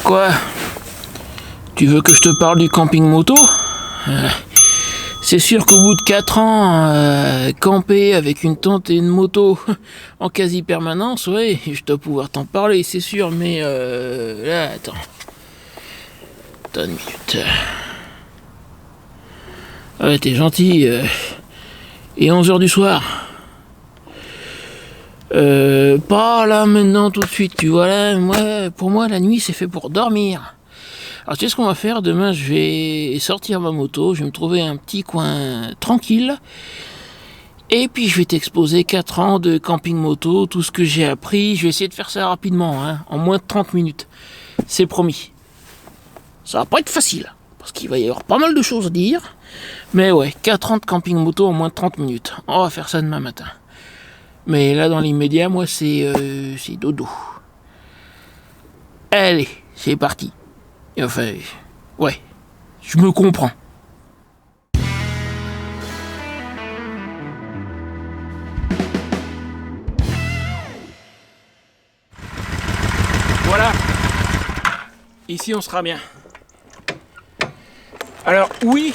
Quoi? Tu veux que je te parle du camping moto? C'est sûr qu'au bout de 4 ans, camper avec une tente et une moto en quasi-permanence, ouais, je dois pouvoir t'en parler, c'est sûr, mais là, attends une minute. Ouais, t'es gentil. Et 11h du soir? Pas là maintenant tout de suite, tu vois là, pour moi la nuit c'est fait pour dormir. Alors tu sais ce qu'on va faire? Demain je vais sortir ma moto, je vais me trouver un petit coin tranquille, et puis je vais t'exposer 4 ans de camping moto, tout ce que j'ai appris. Je vais essayer de faire ça rapidement, en moins de 30 minutes. C'est promis. Ça va pas être facile, parce qu'il va y avoir pas mal de choses à dire, mais ouais, 4 ans de camping moto en moins de 30 minutes. On va faire ça demain matin. Mais là, dans l'immédiat, moi, c'est dodo. Allez, c'est parti. Enfin, ouais, je me comprends. Voilà. Ici, on sera bien. Alors, oui,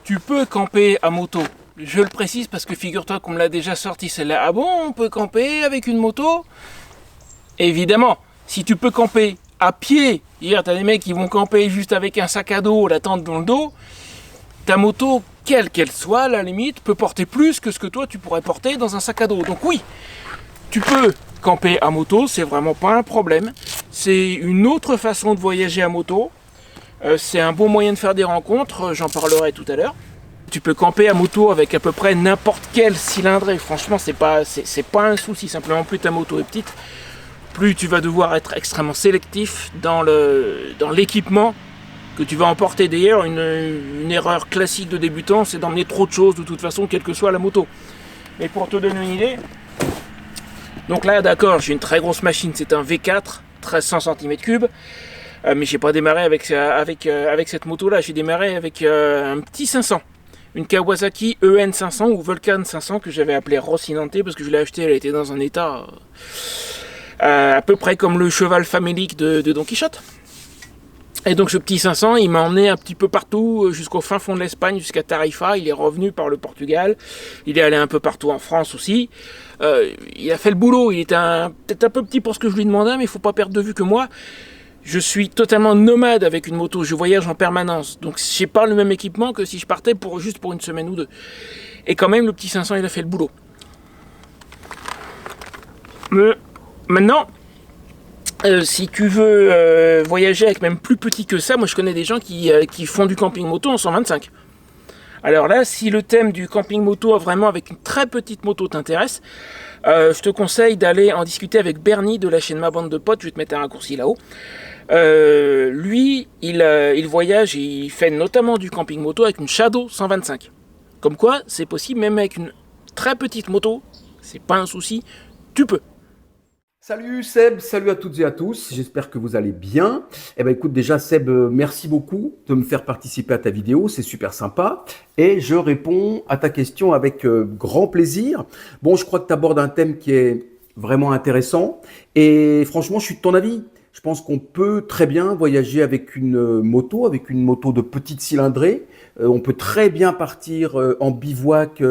tu peux camper à moto. Je le précise parce que figure-toi qu'on me l'a déjà sorti celle-là. Ah bon, on peut camper avec une moto? Évidemment, si tu peux camper à pied, hier t'as des mecs qui vont camper juste avec un sac à dos, la tente dans le dos, ta moto, quelle qu'elle soit, à la limite, peut porter plus que ce que toi tu pourrais porter dans un sac à dos. Donc oui, tu peux camper à moto, c'est vraiment pas un problème. C'est une autre façon de voyager à moto. C'est un bon moyen de faire des rencontres, j'en parlerai tout à l'heure. Tu peux camper à moto avec à peu près n'importe quel cylindré. Franchement, c'est pas un souci. Simplement, plus ta moto est petite, plus tu vas devoir être extrêmement sélectif dans l'équipement que tu vas emporter. D'ailleurs, une erreur classique de débutant, c'est d'emmener trop de choses de toute façon, quelle que soit la moto. Mais pour te donner une idée, donc là, d'accord, j'ai une très grosse machine. C'est un V4, 1300 cm3. Mais j'ai pas démarré avec cette moto-là. J'ai démarré avec un petit 500. Une Kawasaki EN500 ou Vulcan 500 que j'avais appelée Rocinante parce que je l'ai achetée, elle était dans un état à peu près comme le cheval famélique de Don Quichotte. Et donc ce petit 500, il m'a emmené un petit peu partout, jusqu'au fin fond de l'Espagne, jusqu'à Tarifa. Il est revenu par le Portugal, il est allé un peu partout en France aussi. Il a fait le boulot, il était peut-être un peu petit pour ce que je lui demandais, mais il ne faut pas perdre de vue que moi, je suis totalement nomade avec une moto, je voyage en permanence. Donc j'ai pas le même équipement que si je partais juste pour une semaine ou deux. Et quand même, le petit 500, il a fait le boulot. Maintenant, si tu veux voyager avec même plus petit que ça, moi je connais des gens qui font du camping moto en 125. Alors là, si le thème du camping moto vraiment avec une très petite moto t'intéresse, je te conseille d'aller en discuter avec Bernie de la chaîne Ma Bande de Potes. Je vais te mettre un raccourci là-haut. Lui, il voyage et il fait notamment du camping moto avec une Shadow 125. Comme quoi, c'est possible même avec une très petite moto, c'est pas un souci, tu peux. Salut Seb, salut à toutes et à tous, j'espère que vous allez bien. Eh ben écoute déjà Seb, merci beaucoup de me faire participer à ta vidéo, c'est super sympa. Et je réponds à ta question avec grand plaisir. Bon, je crois que tu abordes un thème qui est vraiment intéressant et franchement je suis de ton avis. Je pense qu'on peut très bien voyager avec une moto de petite cylindrée. On peut très bien partir en bivouac,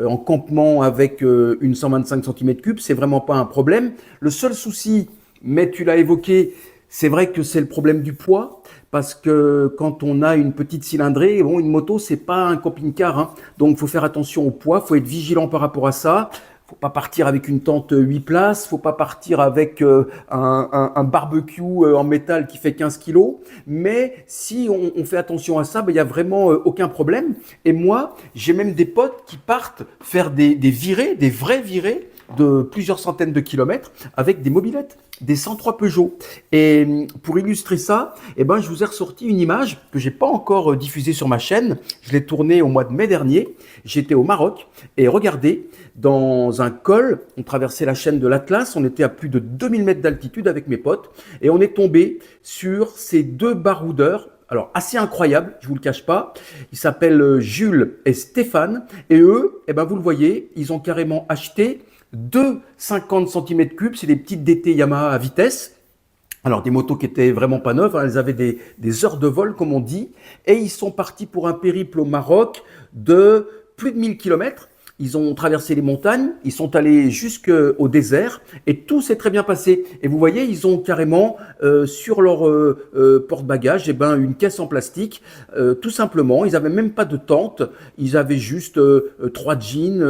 en campement avec une 125 cm3. C'est vraiment pas un problème. Le seul souci, mais tu l'as évoqué, c'est vrai que c'est le problème du poids. Parce que quand on a une petite cylindrée, bon, une moto, c'est pas un camping-car, hein. Donc, faut faire attention au poids, faut être vigilant par rapport à ça. Faut pas partir avec une tente 8 places, faut pas partir avec un barbecue en métal qui fait 15 kilos. Mais si on fait attention à ça, ben, il y a vraiment aucun problème. Et moi, j'ai même des potes qui partent faire des virées, des vraies virées de plusieurs centaines de kilomètres avec des mobylettes, des 103 Peugeot. Et pour illustrer ça, eh ben, je vous ai ressorti une image que j'ai pas encore diffusée sur ma chaîne. Je l'ai tournée au mois de mai dernier. J'étais au Maroc et regardez, dans un col, on traversait la chaîne de l'Atlas, on était à plus de 2000 mètres d'altitude avec mes potes et on est tombé sur ces deux baroudeurs. Alors, assez incroyable, je vous le cache pas. Ils s'appellent Jules et Stéphane. Et eux, eh ben, vous le voyez, ils ont carrément acheté deux 50 cm3, c'est des petites DT Yamaha à vitesse. Alors, des motos qui étaient vraiment pas neuves, hein, elles avaient des heures de vol, comme on dit, et ils sont partis pour un périple au Maroc de plus de 1000 km. Ils ont traversé les montagnes, ils sont allés jusqu'au désert, et tout s'est très bien passé. Et vous voyez, ils ont carrément sur leur porte-bagages une caisse en plastique, tout simplement. Ils n'avaient même pas de tente, ils avaient juste 3 jeans,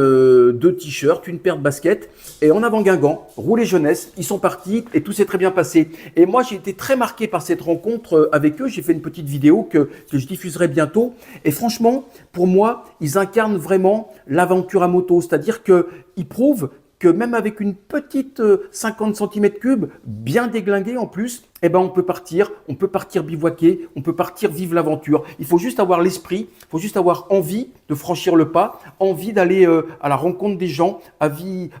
2 t-shirts, une paire de baskets, et en avant Guingamp, roulé jeunesse, ils sont partis et tout s'est très bien passé. Et moi, j'ai été très marqué par cette rencontre avec eux. J'ai fait une petite vidéo que je diffuserai bientôt. Et franchement, pour moi, ils incarnent vraiment l'aventure à moto. C'est-à-dire qu'ils prouvent que même avec une petite 50 cm3, bien déglinguée en plus, on peut partir bivouaquer, on peut partir vivre l'aventure. Il faut juste avoir l'esprit, il faut juste avoir envie de franchir le pas, envie d'aller à la rencontre des gens,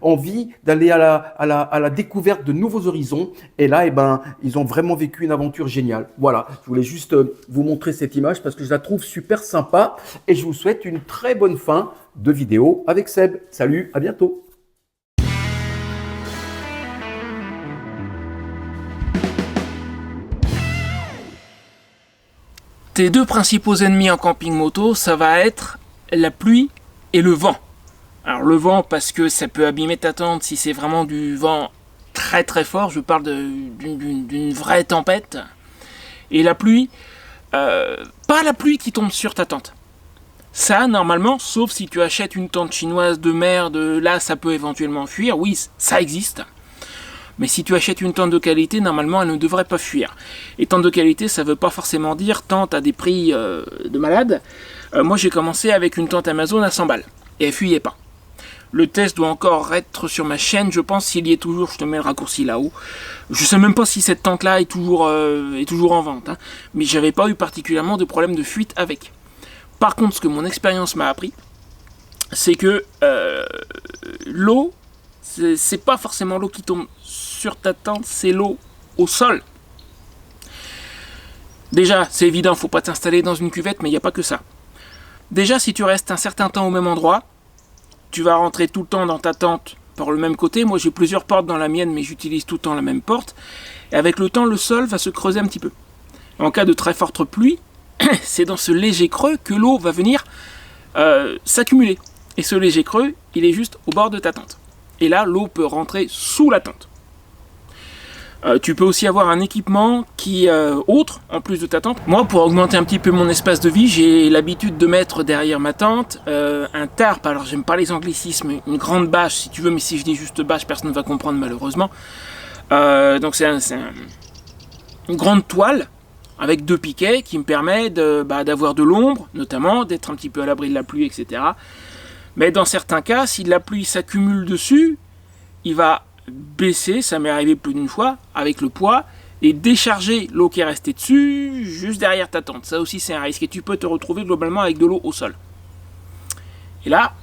envie d'aller à la découverte de nouveaux horizons. Et là, ils ont vraiment vécu une aventure géniale. Voilà, je voulais juste vous montrer cette image parce que je la trouve super sympa et je vous souhaite une très bonne fin de vidéo avec Seb. Salut, à bientôt. Tes deux principaux ennemis en camping moto, ça va être la pluie et le vent. Alors le vent parce que ça peut abîmer ta tente si c'est vraiment du vent très très fort, je parle d'une vraie tempête. Et la pluie, pas la pluie qui tombe sur ta tente. Ça, normalement, sauf si tu achètes une tente chinoise de merde, là ça peut éventuellement fuir, oui, ça existe. Mais si tu achètes une tente de qualité, normalement, elle ne devrait pas fuir. Et tente de qualité, ça ne veut pas forcément dire tente à des prix de malade. Moi, j'ai commencé avec une tente Amazon à 100 balles. Et elle fuyait pas. Le test doit encore être sur ma chaîne, je pense. S'il y est toujours, je te mets le raccourci là-haut. Je sais même pas si cette tente-là est toujours en vente. Hein. Mais j'avais pas eu particulièrement de problème de fuite avec. Par contre, ce que mon expérience m'a appris, c'est que l'eau, c'est pas forcément l'eau qui tombe sur ta tente, c'est l'eau au sol. Déjà, c'est évident, faut pas t'installer dans une cuvette, mais il n'y a pas que ça. Déjà, si tu restes un certain temps au même endroit, tu vas rentrer tout le temps dans ta tente par le même côté. Moi, j'ai plusieurs portes dans la mienne, mais j'utilise tout le temps la même porte. Et avec le temps, le sol va se creuser un petit peu. En cas de très forte pluie, c'est dans ce léger creux que l'eau va venir s'accumuler. Et ce léger creux, il est juste au bord de ta tente. Et là, l'eau peut rentrer sous la tente. Tu peux aussi avoir un équipement qui autre, en plus de ta tente. Moi, pour augmenter un petit peu mon espace de vie, j'ai l'habitude de mettre derrière ma tente un tarp. Alors, j'aime pas les anglicismes, une grande bâche si tu veux, mais si je dis juste bâche, personne ne va comprendre malheureusement. Donc, c'est une grande toile avec 2 piquets qui me permet d'avoir de l'ombre, notamment, d'être un petit peu à l'abri de la pluie, etc. Mais dans certains cas, si la pluie s'accumule dessus, il va baisser, ça m'est arrivé plus d'une fois, avec le poids, et décharger l'eau qui est restée dessus, juste derrière ta tente. Ça aussi, c'est un risque. Et tu peux te retrouver globalement avec de l'eau au sol. Et là,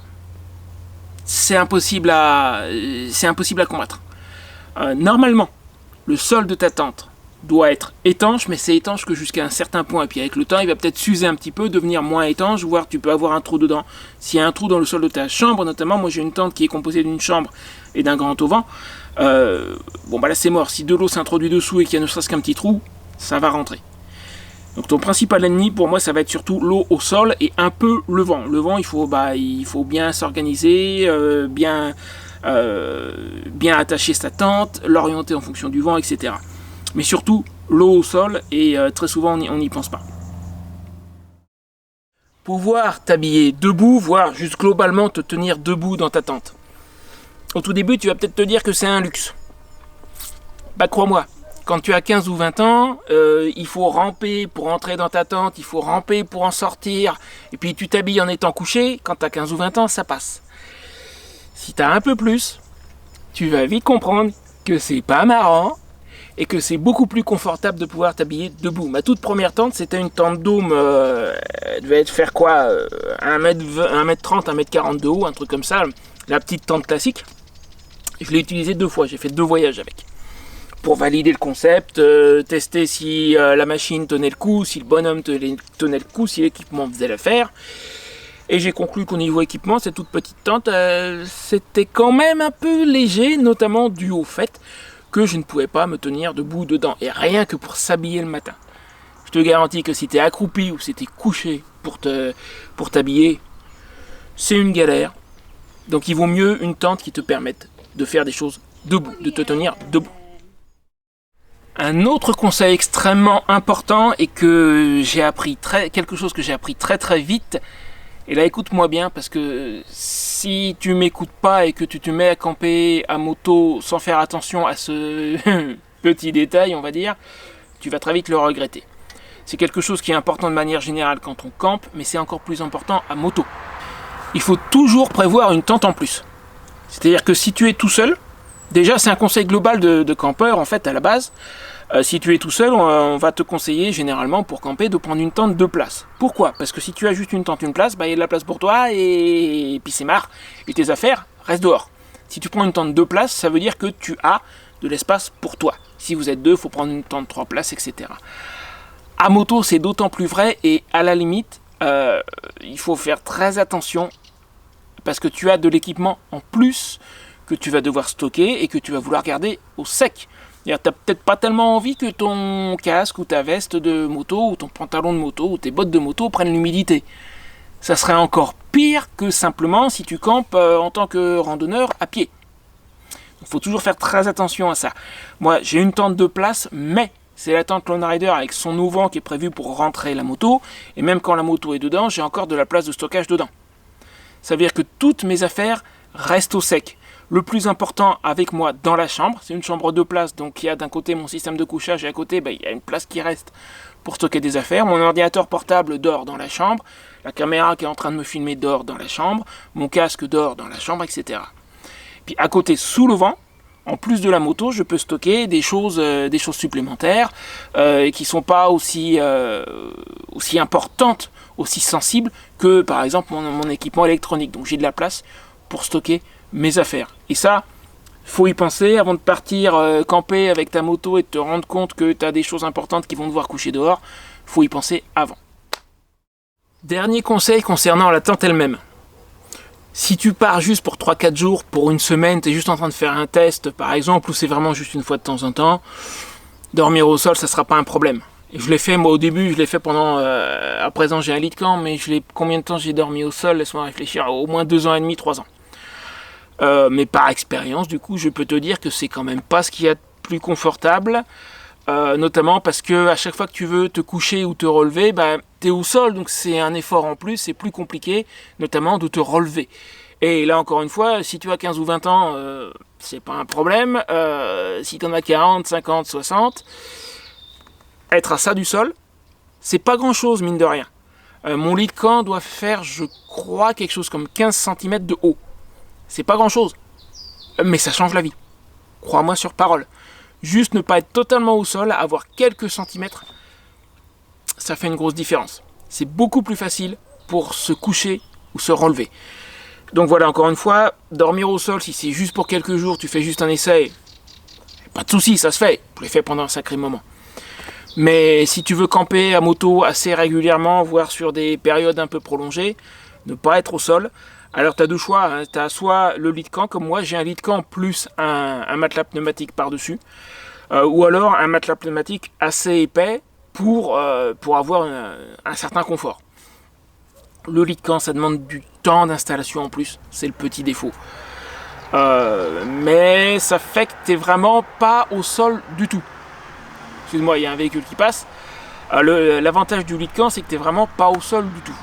c'est impossible à combattre. Normalement, le sol de ta tente doit être étanche, mais c'est étanche que jusqu'à un certain point. Et puis avec le temps, il va peut-être s'user un petit peu, devenir moins étanche, voire tu peux avoir un trou dedans. S'il y a un trou dans le sol de ta chambre, notamment, moi j'ai une tente qui est composée d'une chambre et d'un grand auvent. Là c'est mort. Si de l'eau s'introduit dessous et qu'il y a ne serait-ce qu'un petit trou, ça va rentrer. Donc ton principal ennemi pour moi ça va être surtout l'eau au sol et un peu le vent. Le vent il faut bien s'organiser, bien attacher sa tente, l'orienter en fonction du vent, etc. Mais surtout l'eau au sol et très souvent on n'y pense pas. Pouvoir t'habiller debout, voire juste globalement te tenir debout dans ta tente. Au tout début tu vas peut-être te dire que c'est un luxe. Crois-moi. Quand tu as 15 ou 20 ans, il faut ramper pour entrer dans ta tente, il faut ramper pour en sortir, et puis tu t'habilles en étant couché, quand tu as 15 ou 20 ans, ça passe. Si tu as un peu plus, tu vas vite comprendre que c'est pas marrant, et que c'est beaucoup plus confortable de pouvoir t'habiller debout. Ma toute première tente, c'était une tente dôme, elle devait faire quoi, 1m30, 1m40 de haut, un truc comme ça, la petite tente classique. Je l'ai utilisée 2 fois, j'ai fait 2 voyages avec. Pour valider le concept, tester si la machine tenait le coup, si le bonhomme tenait le coup, si l'équipement faisait l'affaire. Et j'ai conclu qu'au niveau équipement, cette toute petite tente, c'était quand même un peu léger, notamment dû au fait que je ne pouvais pas me tenir debout dedans. Et rien que pour s'habiller le matin. Je te garantis que si tu es accroupi ou si tu es couché pour t'habiller, c'est une galère. Donc il vaut mieux une tente qui te permette de faire des choses debout, de te tenir debout. Un autre conseil extrêmement important et que j'ai appris quelque chose que j'ai appris très très vite. Et là écoute-moi bien parce que si tu m'écoutes pas et que tu te mets à camper à moto sans faire attention à ce petit détail, on va dire, tu vas très vite le regretter. C'est quelque chose qui est important de manière générale quand on campe, mais c'est encore plus important à moto. Il faut toujours prévoir une tente en plus. C'est-à-dire que si tu es tout seul, déjà c'est un conseil global de campeur en fait à la base. Si tu es tout seul, on va te conseiller généralement pour camper de prendre une tente 2 places. Pourquoi ? Parce que si tu as juste une tente 1 place, il y a de la place pour toi et puis c'est marre. Et tes affaires restent dehors. Si tu prends une tente 2 places, ça veut dire que tu as de l'espace pour toi. Si vous êtes 2, il faut prendre une tente 3 places, etc. À moto, c'est d'autant plus vrai et à la limite, il faut faire très attention parce que tu as de l'équipement en plus que tu vas devoir stocker et que tu vas vouloir garder au sec. Tu n'as peut-être pas tellement envie que ton casque ou ta veste de moto ou ton pantalon de moto ou tes bottes de moto prennent l'humidité. Ça serait encore pire que simplement si tu campes en tant que randonneur à pied. Il faut toujours faire très attention à ça. Moi, j'ai une tente 2 places, mais c'est la tente Lone Rider avec son auvent qui est prévu pour rentrer la moto. Et même quand la moto est dedans, j'ai encore de la place de stockage dedans. Ça veut dire que toutes mes affaires restent au sec. Le plus important avec moi dans la chambre, c'est une chambre 2 places. Donc il y a d'un côté mon système de couchage et à côté, il y a une place qui reste pour stocker des affaires. Mon ordinateur portable dort dans la chambre. La caméra qui est en train de me filmer dort dans la chambre. Mon casque dort dans la chambre, etc. Puis à côté, sous le vent, en plus de la moto, je peux stocker des choses supplémentaires qui ne sont pas aussi importantes, aussi sensibles que par exemple mon équipement électronique. Donc j'ai de la place pour stocker mes affaires. Et ça, faut y penser avant de partir camper avec ta moto et de te rendre compte que tu as des choses importantes qui vont devoir coucher dehors. Faut y penser avant. Dernier conseil concernant la tente elle-même. Si tu pars juste pour 3-4 jours, pour une semaine, tu es juste en train de faire un test par exemple, ou c'est vraiment juste une fois de temps en temps, dormir au sol, ça ne sera pas un problème. Et je l'ai fait, moi au début, je l'ai fait pendant... à présent j'ai un lit de camp, mais combien de temps j'ai dormi au sol? Laisse-moi réfléchir, au moins 2 ans et demi, 3 ans. Mais par expérience, du coup, je peux te dire que c'est quand même pas ce qu'il y a de plus confortable, notamment parce que à chaque fois que tu veux te coucher ou te relever, tu es au sol, donc c'est un effort en plus, c'est plus compliqué, notamment de te relever. Et là, encore une fois, si tu as 15 ou 20 ans, c'est pas un problème. Si tu en as 40, 50, 60, être à ça du sol, c'est pas grand-chose, mine de rien. Mon lit de camp doit faire, je crois, quelque chose comme 15 cm de haut. C'est pas grand-chose, mais ça change la vie. Crois-moi sur parole. Juste ne pas être totalement au sol, avoir quelques centimètres, ça fait une grosse différence. C'est beaucoup plus facile pour se coucher ou se relever. Donc voilà, encore une fois, dormir au sol, si c'est juste pour quelques jours, tu fais juste un essai, pas de souci, ça se fait. Je l'ai fait pendant un sacré moment. Mais si tu veux camper à moto assez régulièrement, voire sur des périodes un peu prolongées, ne pas être au sol, alors tu as 2 choix, hein. Tu as soit le lit de camp, comme moi, j'ai un lit de camp plus un matelas pneumatique par-dessus, ou alors un matelas pneumatique assez épais pour avoir un certain confort. Le lit de camp, ça demande du temps d'installation en plus, c'est le petit défaut. Mais ça fait que tu n'es vraiment pas au sol du tout. Excuse-moi, il y a un véhicule qui passe. L'avantage du lit de camp, c'est que tu n'es vraiment pas au sol du tout.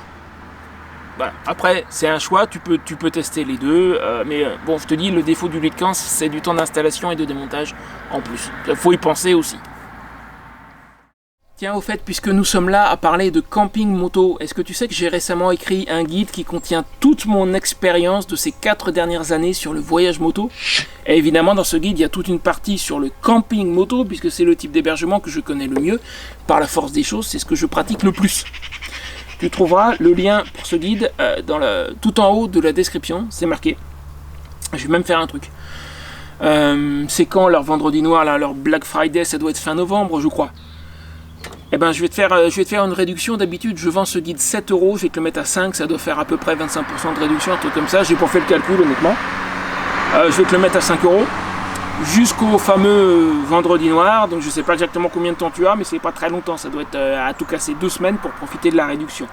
Voilà. Après, c'est un choix, tu peux tester les deux, mais bon, je te dis, le défaut du lit de camp, c'est du temps d'installation et de démontage en plus. Il faut y penser aussi. Tiens, au fait, puisque nous sommes là à parler de camping moto, est-ce que tu sais que j'ai récemment écrit un guide qui contient toute mon expérience de ces 4 dernières années sur le voyage moto? Et évidemment, dans ce guide, il y a toute une partie sur le camping moto, puisque c'est le type d'hébergement que je connais le mieux. Par la force des choses, c'est ce que je pratique le plus. Tu trouveras le lien pour ce guide tout en haut de la description, c'est marqué. Je vais même faire un truc. C'est quand leur vendredi noir, là, leur Black Friday, ça doit être fin novembre, je crois. Eh ben, je vais te faire une réduction. D'habitude, je vends ce guide 7 €, je vais te le mettre à 5, ça doit faire à peu près 25% de réduction, un truc comme ça. J'ai pas fait le calcul, honnêtement. Je vais te le mettre à 5 €. jusqu'au fameux vendredi noir. Donc je sais pas exactement combien de temps tu as, mais c'est pas très longtemps, ça doit être à tout casser 2 semaines pour profiter de la réduction.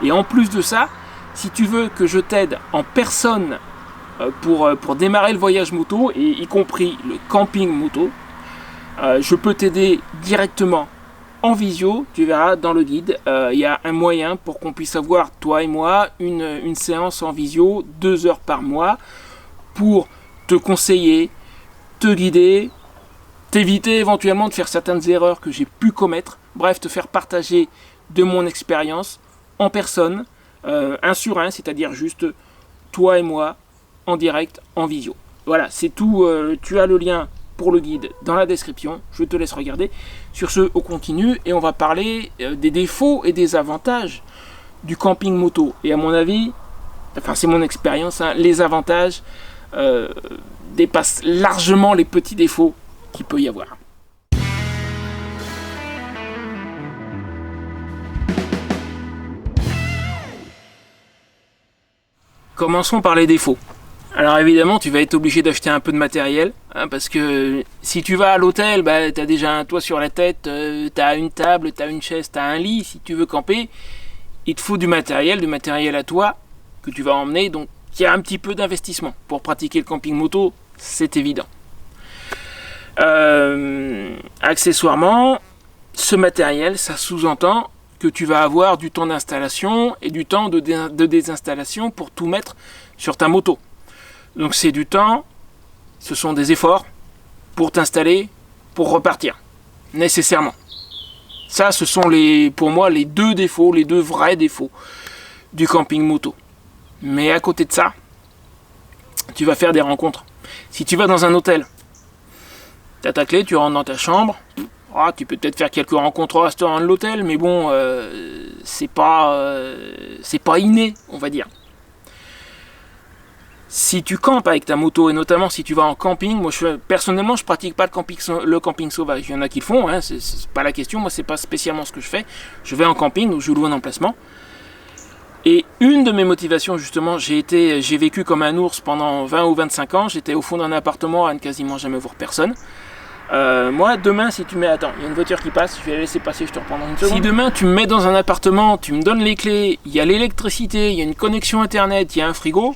Et en plus de ça, si tu veux que je t'aide en personne pour démarrer le voyage moto, et y compris le camping moto, je peux t'aider directement en visio. Tu verras dans le guide, il y a un moyen pour qu'on puisse avoir, toi et moi, une séance en visio 2 heures par mois pour te conseiller, te guider, t'éviter éventuellement de faire certaines erreurs que j'ai pu commettre, bref, te faire partager de mon expérience en personne, un sur un, c'est-à-dire juste toi et moi, en direct, en visio. Voilà, c'est tout. Tu as le lien pour le guide dans la description. Je te laisse regarder. Sur ce, on continue et on va parler des défauts et des avantages du camping moto. Et à mon avis, enfin c'est mon expérience, hein, les avantages dépassent largement les petits défauts qu'il peut y avoir. Commençons par les défauts. Alors évidemment, tu vas être obligé d'acheter un peu de matériel, hein, parce que si tu vas à l'hôtel, bah, tu as déjà un toit sur la tête, tu as une table, tu as une chaise, tu as un lit. Si tu veux camper, il te faut du matériel à toi que tu vas emmener, donc il y a un petit peu d'investissement. Pour pratiquer le camping moto, c'est évident. Accessoirement, ce matériel, ça sous-entend que tu vas avoir du temps d'installation et du temps de désinstallation pour tout mettre sur ta moto. Donc c'est du temps, ce sont des efforts pour t'installer, pour repartir, nécessairement. Ça, ce sont pour moi les 2 défauts, les 2 vrais défauts du camping moto. Mais à côté de ça, tu vas faire des rencontres. Si tu vas dans un hôtel, tu as ta clé, tu rentres dans ta chambre, tu peux peut-être faire quelques rencontres au restaurant de l'hôtel, mais bon, c'est pas inné, on va dire. Si tu campes avec ta moto, et notamment si tu vas en camping, moi personnellement je pratique pas le camping sauvage. Il y en a qui le font, hein, c'est pas la question, moi c'est pas spécialement ce que je fais. Je vais en camping, donc je loue un emplacement. Et une de mes motivations justement, j'ai vécu comme un ours pendant 20 ou 25 ans, j'étais au fond d'un appartement à ne quasiment jamais voir personne. Moi demain si tu mets, attends, il y a une voiture qui passe, je vais la laisser passer, je te reprends dans une seconde. Si demain tu me mets dans un appartement, tu me donnes les clés, il y a l'électricité, il y a une connexion internet, il y a un frigo,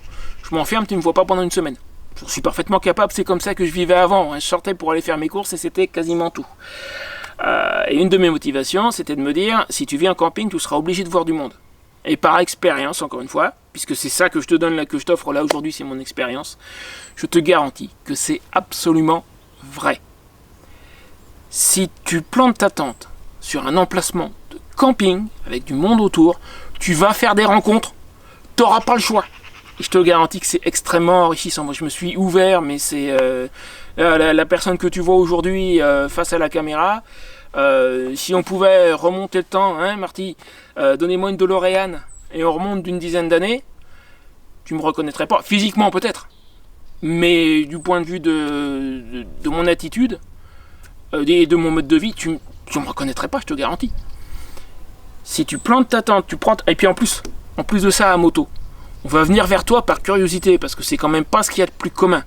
je m'enferme, tu ne me vois pas pendant une semaine. Je suis parfaitement capable, c'est comme ça que je vivais avant. Je sortais pour aller faire mes courses et c'était quasiment tout. Et une de mes motivations, c'était de me dire, si tu vis en camping, tu seras obligé de voir du monde. Et par expérience, encore une fois, puisque c'est ça que je te donne là, que je t'offre là aujourd'hui, c'est mon expérience, je te garantis que c'est absolument vrai. Si tu plantes ta tente sur un emplacement de camping, avec du monde autour, tu vas faire des rencontres, tu n'auras pas le choix. Et je te garantis que c'est extrêmement enrichissant. Moi, je me suis ouvert, mais c'est la personne que tu vois aujourd'hui face à la caméra. Si on pouvait remonter le temps, hein, Marty, donnez-moi une DeLorean et on remonte d'une dizaine d'années, tu me reconnaîtrais pas. Physiquement, peut-être. Mais du point de vue de mon attitude et de mon mode de vie, tu me reconnaîtrais pas, je te garantis. Si tu plantes ta tente, et puis en plus de ça à moto, on va venir vers toi par curiosité, parce que c'est quand même pas ce qu'il y a de plus commun.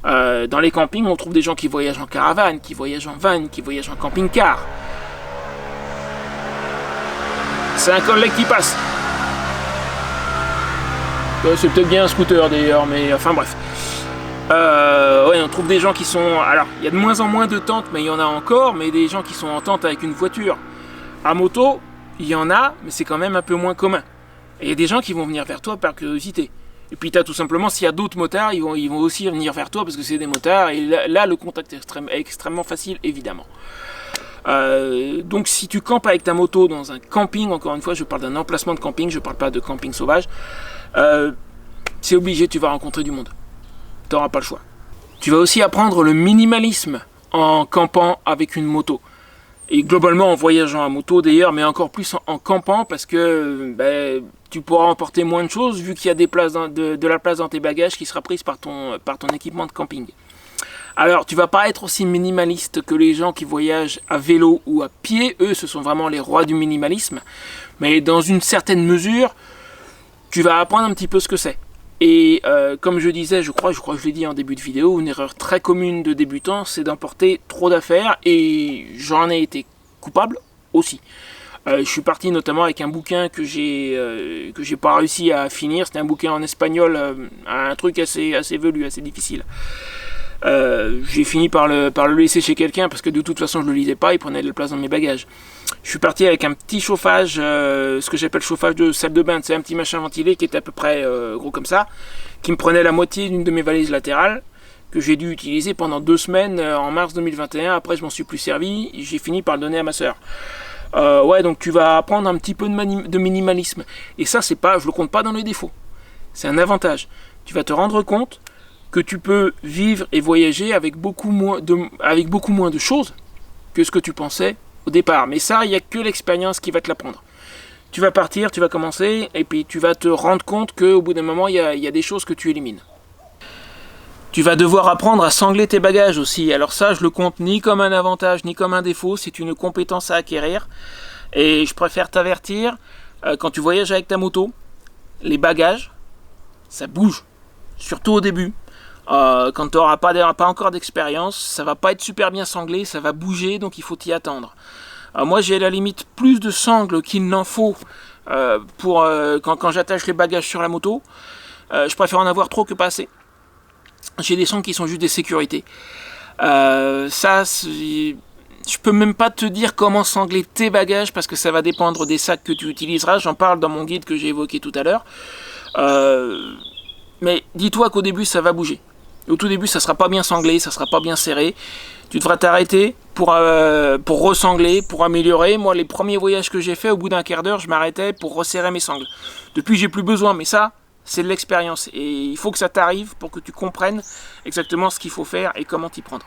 Dans les campings, on trouve des gens qui voyagent en caravane, qui voyagent en van, qui voyagent en camping-car. C'est un collègue qui passe. C'est peut-être bien un scooter d'ailleurs, mais enfin bref. On trouve des gens qui sont... Alors, il y a de moins en moins de tentes, mais il y en a encore, mais des gens qui sont en tente avec une voiture. À moto, il y en a, mais c'est quand même un peu moins commun. Et il y a des gens qui vont venir vers toi par curiosité. Et puis tu as tout simplement, s'il y a d'autres motards, ils vont aussi venir vers toi parce que c'est des motards. Et là le contact est extrêmement facile, évidemment. Donc si tu campes avec ta moto dans un camping, encore une fois, je parle d'un emplacement de camping, je ne parle pas de camping sauvage, c'est obligé, tu vas rencontrer du monde. Tu n'auras pas le choix. Tu vas aussi apprendre le minimalisme en campant avec une moto. Et globalement en voyageant à moto d'ailleurs, mais encore plus en campant parce que tu pourras emporter moins de choses vu qu'il y a de la place dans tes bagages qui sera prise par ton équipement de camping. Alors tu vas pas être aussi minimaliste que les gens qui voyagent à vélo ou à pied, eux ce sont vraiment les rois du minimalisme, mais dans une certaine mesure, tu vas apprendre un petit peu ce que c'est. Et comme je disais, je crois que je l'ai dit en début de vidéo, une erreur très commune de débutant, c'est d'emporter trop d'affaires, et j'en ai été coupable aussi. Je suis parti notamment avec un bouquin que j'ai pas réussi à finir. C'était un bouquin en espagnol, un truc assez velu, assez difficile. J'ai fini par le laisser chez quelqu'un parce que de toute façon je le lisais pas, il prenait de la place dans mes bagages. Je suis parti avec un petit chauffage, ce que j'appelle chauffage de salle de bain, c'est un petit machin ventilé qui était à peu près gros comme ça, qui me prenait la moitié d'une de mes valises latérales, que j'ai dû utiliser pendant 2 semaines en mars 2021. Après je m'en suis plus servi, j'ai fini par le donner à ma soeur. Ouais, donc tu vas apprendre un petit peu de minimalisme, et ça je le compte pas dans les défauts, c'est un avantage. Tu vas te rendre compte que tu peux vivre et voyager avec beaucoup moins de choses que ce que tu pensais au départ. Mais ça, il n'y a que l'expérience qui va te l'apprendre. Tu vas partir, tu vas commencer, et puis tu vas te rendre compte qu'au bout d'un moment, il y a des choses que tu élimines. Tu vas devoir apprendre à sangler tes bagages aussi. Alors ça, je le compte ni comme un avantage, ni comme un défaut. C'est une compétence à acquérir. Et je préfère t'avertir, quand tu voyages avec ta moto, les bagages, ça bouge. Surtout au début. Quand tu n'auras pas encore d'expérience, ça va pas être super bien sanglé, ça va bouger, donc il faut t'y attendre. Moi j'ai à la limite plus de sangles qu'il n'en faut quand j'attache les bagages sur la moto. Je préfère en avoir trop que pas assez. J'ai des sangles qui sont juste des sécurités. Je peux même pas te dire comment sangler tes bagages parce que ça va dépendre des sacs que tu utiliseras. J'en parle dans mon guide que j'ai évoqué tout à l'heure. Mais dis-toi qu'au début ça va bouger. Au tout début, ça sera pas bien sanglé, ça sera pas bien serré. Tu devras t'arrêter pour ressangler, pour améliorer. Moi, les premiers voyages que j'ai fait, au bout d'un quart d'heure, je m'arrêtais pour resserrer mes sangles. Depuis, j'ai plus besoin, mais ça, c'est de l'expérience. Et il faut que ça t'arrive pour que tu comprennes exactement ce qu'il faut faire et comment t'y prendre.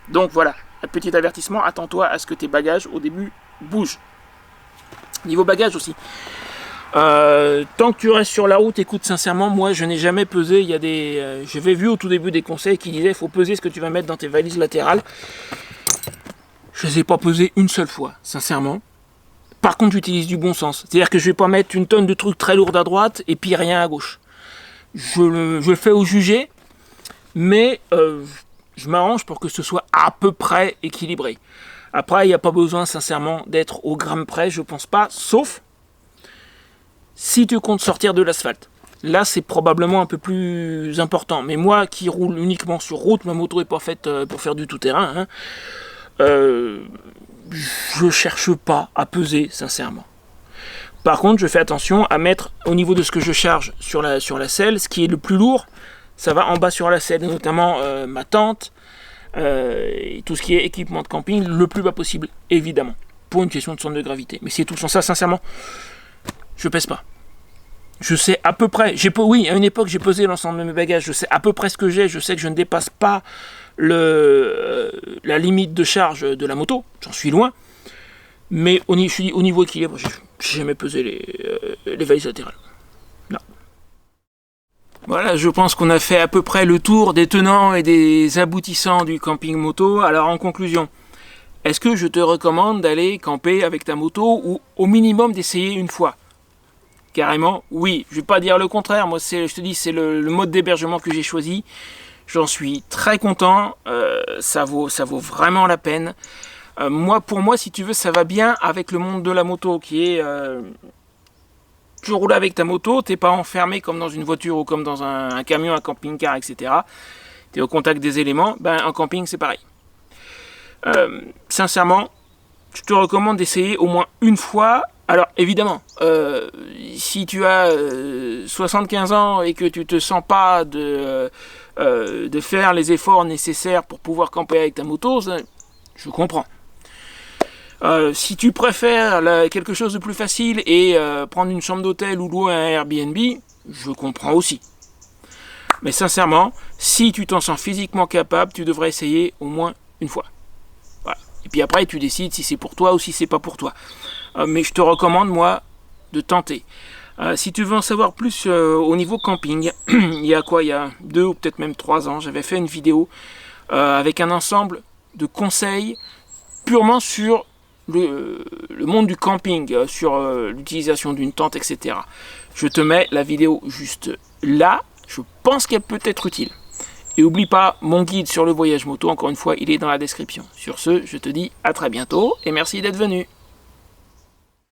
Donc voilà, un petit avertissement, attends-toi à ce que tes bagages, au début, bougent. Niveau bagages aussi. Tant que tu restes sur la route, écoute, sincèrement, moi je n'ai jamais pesé. J'avais vu au tout début des conseils qui disaient il faut peser ce que tu vas mettre dans tes valises latérales. Je ne les ai pas pesées une seule fois, sincèrement. Par contre, j'utilise du bon sens. C'est-à-dire que je ne vais pas mettre une tonne de trucs très lourds à droite et puis rien à gauche. Je le fais au jugé, mais je m'arrange pour que ce soit à peu près équilibré. Après, il n'y a pas besoin, sincèrement, d'être au gramme près, je pense pas, sauf si tu comptes sortir de l'asphalte. Là, c'est probablement un peu plus important. Mais moi, qui roule uniquement sur route, ma moto n'est pas faite pour faire du tout-terrain, je cherche pas à peser, sincèrement. Par contre, je fais attention à mettre, au niveau de ce que je charge sur la selle, ce qui est le plus lourd, ça va en bas sur la selle, notamment ma tente, et tout ce qui est équipement de camping, le plus bas possible, évidemment, pour une question de centre de gravité. Mais c'est tout. Sans ça, sincèrement, je pèse pas. Je sais à peu près, oui, à une époque j'ai pesé l'ensemble de mes bagages, je sais à peu près ce que j'ai, je sais que je ne dépasse pas la limite de charge de la moto, j'en suis loin, mais au niveau équilibre, j'ai jamais pesé les valises latérales. Non. Voilà, je pense qu'on a fait à peu près le tour des tenants et des aboutissants du camping moto. Alors en conclusion, est-ce que je te recommande d'aller camper avec ta moto ou au minimum d'essayer une fois ? Carrément, oui. Je ne vais pas dire le contraire. Moi, je te dis, c'est le mode d'hébergement que j'ai choisi. J'en suis très content. Ça vaut vraiment la peine. Pour moi, si tu veux, ça va bien avec le monde de la moto qui est... tu roules avec ta moto, tu n'es pas enfermé comme dans une voiture ou comme dans un camion, un camping-car, etc. Tu es au contact des éléments. En camping, c'est pareil. Sincèrement, je te recommande d'essayer au moins une fois. Alors évidemment, si tu as 75 ans et que tu ne te sens pas de faire les efforts nécessaires pour pouvoir camper avec ta moto, je comprends. Si tu préfères quelque chose de plus facile et prendre une chambre d'hôtel ou louer un Airbnb, je comprends aussi. Mais sincèrement, si tu t'en sens physiquement capable, tu devrais essayer au moins une fois. Voilà. Et puis après, tu décides si c'est pour toi ou si c'est pas pour toi. Mais je te recommande, moi, de tenter. Si tu veux en savoir plus au niveau camping, il y a 2 ou peut-être même 3 ans, j'avais fait une vidéo avec un ensemble de conseils purement sur le monde du camping, sur l'utilisation d'une tente, etc. Je te mets la vidéo juste là. Je pense qu'elle peut être utile. Et oublie pas, mon guide sur le voyage moto, encore une fois, il est dans la description. Sur ce, je te dis à très bientôt et merci d'être venu.